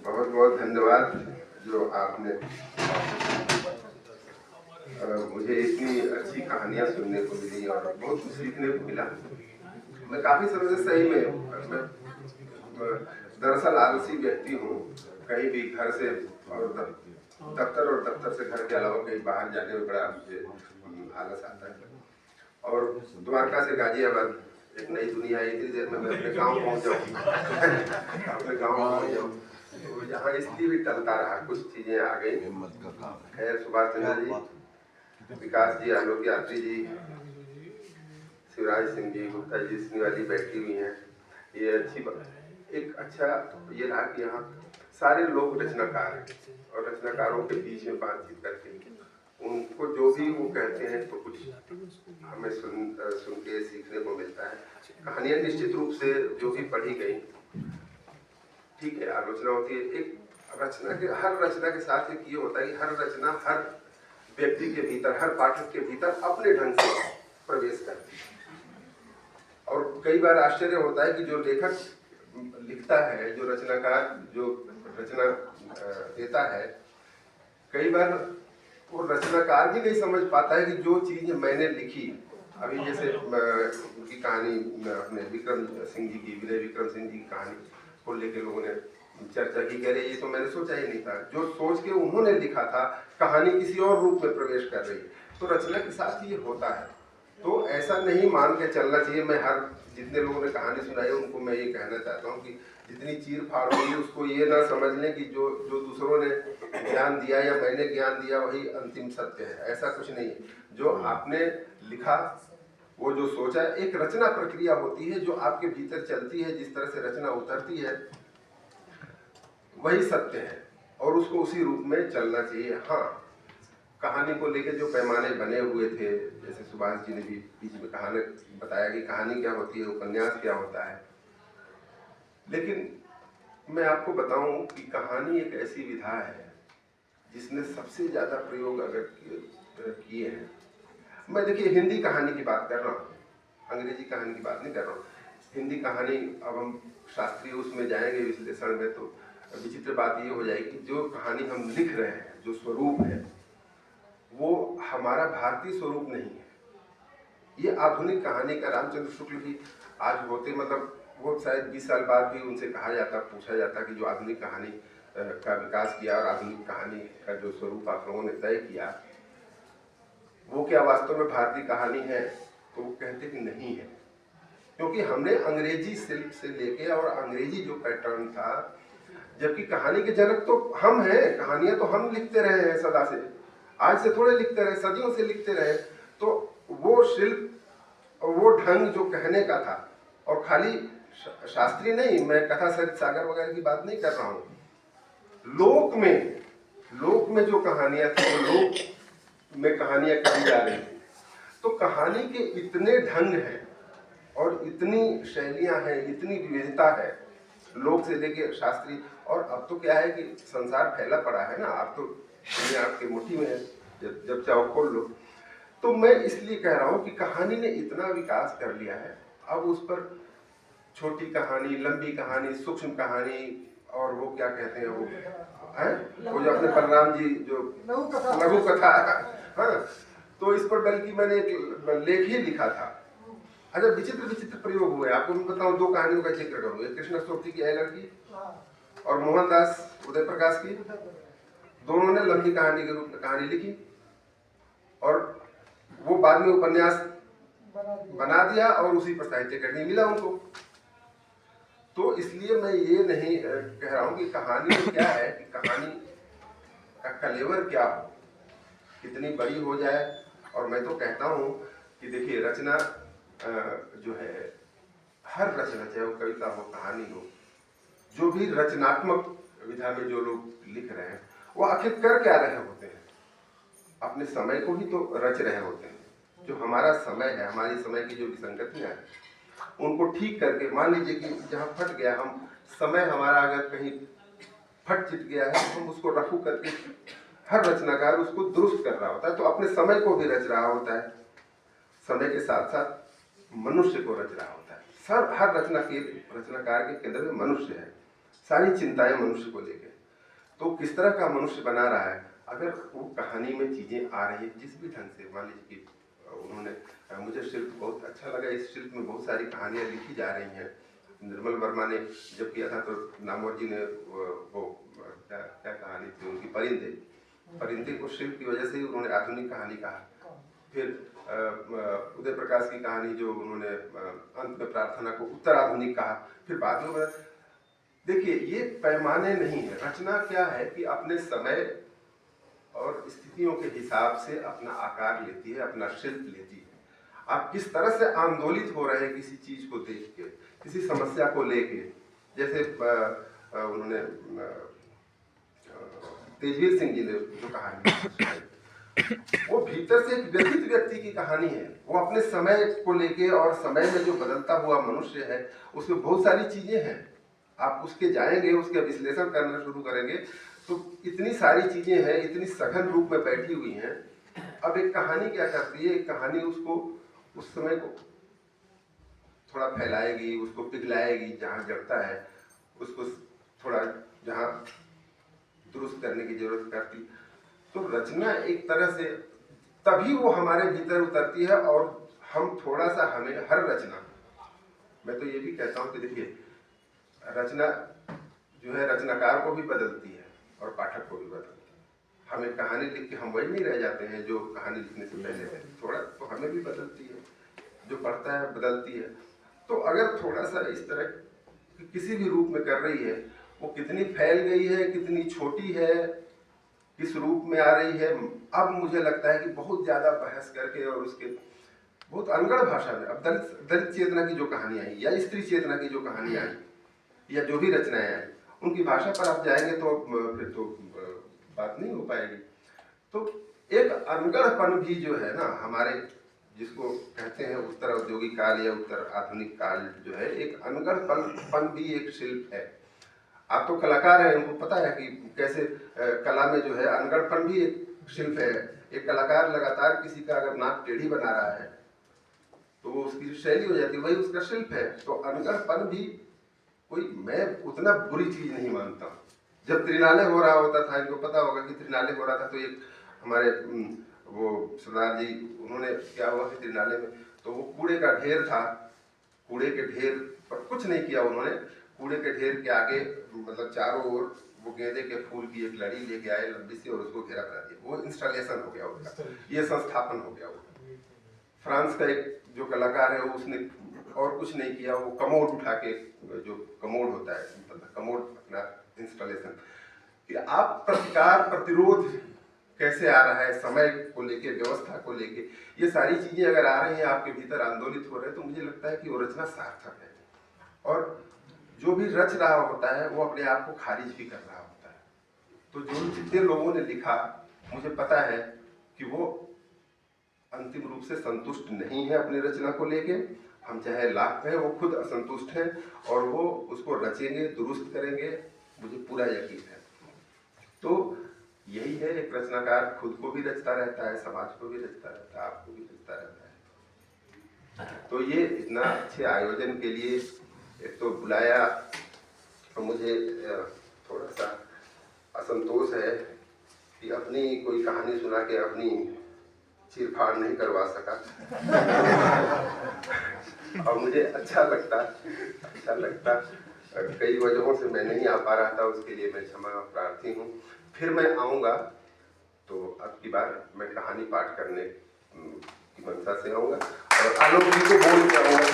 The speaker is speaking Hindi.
बहुत बहुत धन्यवाद जो आपने मुझे इतनी अच्छी कहानियां सुनने को मिली और बहुत कुछ सीखने को मिला। मैं काफी समय से सही में मैं दरअसल आलसी व्यक्ति हूँ। कहीं भी घर से और दफ्तर और दफ्तर से घर के अलावा कहीं बाहर जाने में बड़ा मुझे आलस आता है। और द्वारका से गाजियाबाद एक नई दुनिया है, इतनी देर में मैं अपने गांव पहुंच जाऊँ अपने गांव पहुंच जाऊँ। तो यहाँ इसलिए भी टलता रहा, कुछ चीजें आ गई। खैर, सुभाष चंद्र जी, विकास जी, आलोक यात्री जी, शिवराज सिंह जी, गुप्ता जी, सिंह बैठी हुई हैं। ये अच्छी बात, एक अच्छा ये रहा कि यहाँ सारे लोग रचनाकार हैं और रचनाकारों के बीच में बातचीत करके उनको जो भी वो कहते हैं तो कुछ हमें सुन के सीखने को मिलता है। कहानियां निश्चित रूप से जो भी पढ़ी गई, ठीक है, आलोचना होती है। एक रचना के, हर रचना के साथ एक ये होता है कि हर रचना हर व्यक्ति के भीतर, हर पाठक के भीतर अपने ढंग से प्रवेश करती है। और कई बार आश्चर्य होता है कि जो लेखक लिखता है, जो रचनाकार जो रचना देता है, कई बार वो रचनाकार भी नहीं समझ पाता है कि जो चीज मैंने लिखी, अभी जैसे उनकी कहानी अपने विक्रम सिंह जी की, विनय विक्रम सिंह जी की कहानी को लेकर लोगों ने चर्चा की, कह रहे ये तो मैंने सोचा ही नहीं था। जो सोच के उन्होंने लिखा था, कहानी किसी और रूप में प्रवेश कर रही। तो रचना के साथ ये होता है। तो ऐसा नहीं मान के चलना चाहिए। मैं हर जितने लोगों ने कहानी सुनाई उनको मैं ये कहना चाहता हूँ कि जितनी चीर फाड़ हुई उसको ये ना समझ लें कि जो जो दूसरों ने ज्ञान दिया या मैंने ज्ञान दिया वही अंतिम सत्य है। ऐसा कुछ नहीं है। जो आपने लिखा, वो जो सोचा, एक रचना प्रक्रिया होती है जो आपके भीतर चलती है। जिस तरह से रचना उतरती है वही सत्य है और उसको उसी रूप में चलना चाहिए। हाँ, कहानी को लेकर जो पैमाने बने हुए थे, जैसे सुभाष जी ने भी बीच में कहानी बताया कि कहानी क्या होती है, उपन्यास क्या होता है, लेकिन मैं आपको बताऊं कि कहानी एक ऐसी विधा है जिसने सबसे ज्यादा प्रयोग अगर किए हैं। मैं देखिए हिंदी कहानी की बात कर रहा हूँ, अंग्रेजी कहानी की बात नहीं कर रहा हूँ। हिंदी कहानी, अब हम शास्त्रीय उसमें जाएंगे विश्लेषण में तो विचित्र बात ये हो जाएगी, जो कहानी हम लिख रहे हैं, जो स्वरूप है, वो हमारा भारतीय स्वरूप नहीं है। ये आधुनिक कहानी का रामचंद्र शुक्ल भी आज होते, मतलब वो शायद 20 साल बाद भी उनसे कहा जाता, पूछा जाता कि जो आधुनिक कहानी का विकास किया और आधुनिक कहानी का जो स्वरूप आप लोगों ने तय किया, वो क्या वास्तव में भारतीय कहानी है? तो वो कहते कि नहीं है, क्योंकि हमने अंग्रेजी शिल्प से लेके और अंग्रेजी जो पैटर्न था, जबकि कहानी के जनक तो हम हैं, कहानियां तो हम लिखते रहे हैं सदा से, आज से थोड़े लिखते रहे, सदियों से लिखते रहे। तो वो शिल्प और वो ढंग जो कहने का था, और खाली शास्त्रीय नहीं, मैं कथा सरित सागर वगैरह की बात नहीं कर रहा हूँ, लोक में जो कहानियां थी, वो लोक में कहानियां कही जा रही थी। तो कहानी के इतने ढंग हैं और इतनी शैलियां हैं, इतनी विविधता है, लोक से लेके शास्त्रीय। और अब तो क्या है कि संसार फैला पड़ा है ना, अब तो दुनिया आपके मुट्ठी में है, जब चाहो खोल लो। तो मैं इसलिए कह रहा हूँ कि कहानी ने इतना विकास कर लिया है, अब उस पर छोटी कहानी, लंबी कहानी, सूक्ष्म कहानी, और वो क्या कहते हैं वो है, वो जो अपने बलराम जी जो लघु कथा, हाँ, तो इस पर बल्कि मैंने एक लेख ही लिखा था। अच्छा, विचित्र विचित्र प्रयोग हुए। आपको मैं बताऊं, दो कहानियों का जिक्र करूंगा, कृष्ण सोती की एलर की और मोहनदास उदय प्रकाश की। दोनों ने लंबी कहानी के रूप में कहानी लिखी और वो बाद में उपन्यास बना दिया और उसी पर साहित्य अकादमी मिला उनको। तो इसलिए मैं ये नहीं कह रहा हूं कि कहानी क्या है, कि कहानी का कलेवर क्या हो, कितनी बड़ी हो जाए। और मैं तो कहता हूं कि देखिए, रचना जो है, हर रचना, चाहे वो कविता हो, कहानी हो, जो भी रचनात्मक विधा में जो लोग लिख रहे हैं, वो आखिर कर क्या रहे होते हैं? अपने समय को ही तो रच रहे होते हैं। जो हमारा समय है, हमारी समय की जो विसंगतियां हैं, उनको ठीक करके, मान लीजिए कि जहाँ फट गया, हम समय हमारा अगर कहीं फट चिट गया है, तो हम उसको रफू करके, हर रचनाकार उसको दुरुस्त कर रहा होता है, तो अपने समय को भी रच रहा होता है, समय के साथ साथ मनुष्य को रच रहा होता है। हर रचनाकार के केंद्र में मनुष्य है। सारी चिंताएं मनुष्य को लेके। तो किस तरह का मनुष्य बना रहा है, अगर वो कहानी में चीज़ें आ रही है जिस भी ढंग से, मान लीजिए कि उन्होंने, मुझे शिल्प बहुत अच्छा लगा, इस शिल्प में बहुत सारी कहानियाँ लिखी जा रही हैं। निर्मल वर्मा ने जब किया था तो नामवर जी ने वो क्या क्या कहानी थी उनकी, परिंदे को शिल्प की वजह से ही उन्होंने आधुनिक कहानी कहा। फिर उदय प्रकाश की कहानी जो उन्होंने अंत में प्रार्थना को उत्तर आधुनिक कहा। फिर बाद में देखिए, ये पैमाने नहीं है। रचना क्या है कि अपने समय और स्थितियों के हिसाब से अपना आकार लेती है, अपना शिल्प लेती है। आप किस तरह से आंदोलित हो रहे हैं किसी चीज को देख के, किसी समस्या को लेके। जैसे उन्होंने तेजवीर सिंह जी ने जो कहानी सुनाई, वो भीतर से एक व्यथित व्यक्ति की कहानी है। वो अपने समय को लेके और समय में जो बदलता हुआ मनुष्य है, उसमें बहुत सारी चीजें हैं। आप उसके जाएंगे, उसके विश्लेषण करना शुरू करेंगे तो इतनी सारी चीजें हैं, इतनी सघन रूप में बैठी हुई हैं। अब एक कहानी क्या करती है, एक कहानी उसको उस समय को थोड़ा फैलाएगी, उसको पिघलाएगी, जहाँ जड़ता है उसको थोड़ा जहाँ दुरुस्त करने की जरूरत करती। तो रचना एक तरह से तभी वो हमारे भीतर उतरती है। और हम थोड़ा सा, हमें हर रचना, मैं तो ये भी कहता हूँ कि देखिए, रचना जो है रचनाकार को भी बदलती है और पाठक को भी बदलती है। हम एक कहानी लिख के हम वही नहीं रह जाते हैं जो कहानी लिखने से पहले थे, थोड़ा तो हमें भी बदलती है, जो पढ़ता है बदलती है। तो अगर थोड़ा सा इस तरह किसी भी रूप में कर रही है, वो कितनी फैल गई है, कितनी छोटी है, किस रूप में आ रही है, अब मुझे लगता है कि बहुत ज़्यादा बहस करके और उसके बहुत अनगढ़ भाषा में, अब दलित चेतना की जो कहानी आई या स्त्री चेतना की जो कहानी आई या जो भी रचनाएं आई, उनकी भाषा पर आप जाएंगे तो फिर तो बात नहीं हो पाएगी। तो एक अनगढ़पन भी जो है ना हमारे, जिसको कहते हैं उत्तर औद्योगिक काल या उत्तर आधुनिक काल, जो है एक अनगढ़पन भी एक शिल्प है। आप तो कलाकार हैं, उनको पता है कि कैसे कला में जो है अनगढ़पन भी एक शिल्प है। एक कलाकार लगातार किसी का अगर नाक टेढ़ी बना रहा है तो वो उसकी जो शैली हो जाती है, वही उसका शिल्प है। तो अनगढ़पन भी कोई, मैं उतना बुरी चीज नहीं मानता हूँ। जब त्रिनाले हो रहा होता था, इनको पता होगा कि त्रिनाले हो रहा था, तो एक हमारे वो सरदार जी, उन्होंने क्या हुआ कि त्रिनाले में तो वो कूड़े का ढेर था, कूड़े के ढेर पर कुछ नहीं किया उन्होंने। कूड़े के ढेर के आगे मतलब चारों ओर वो गेंदे के फूल की एक लड़ी लेके आए लंबी सी और उसको घेरा करा दिया। वो इंस्टॉलेशन हो गया उनका, ये संस्थापन हो गया उनका। फ्रांस का एक जो कलाकार है उसने और कुछ नहीं किया, वो कमोड उठा के, जो कमोड होता है मतलब कमोड अपना इंस्टॉलेशन, कि आप प्रतिकार प्रतिरोध कैसे आ रहा है समय को लेके, व्यवस्था को लेके, ये सारी चीजें अगर आ रही हैं आपके भीतर, आंदोलित हो रहे हैं, तो मुझे लगता है कि वो रचना सार्थक है। और जो भी रच रहा होता है वो अपने आप को खारिज भी कर रहा होता है। तो जो जितने लोगों ने लिखा, मुझे पता है कि वो अंतिम रूप से संतुष्ट नहीं है अपनी रचना को लेके। हम चाहे लाख कहें, वो खुद असंतुष्ट हैं और वो उसको रचेंगे, दुरुस्त करेंगे, मुझे पूरा यकीन है। तो यही है, एक रचनाकार खुद को भी रचता रहता है, समाज को भी रचता रहता है, आपको भी रचता रहता है। तो ये इतना अच्छे आयोजन के लिए एक तो बुलाया, तो मुझे थोड़ा सा असंतोष है कि अपनी कोई कहानी सुना के अपनी चीरफाड़ नहीं करवा सका। और मुझे अच्छा लगता कई वजहों से मैं नहीं आ पा रहा था, उसके लिए मैं क्षमा प्रार्थी हूँ। फिर मैं आऊँगा तो अब की बार मैं कहानी पाठ करने की मंशा से आऊँगा और आलोक जी को बोल के आऊँगा।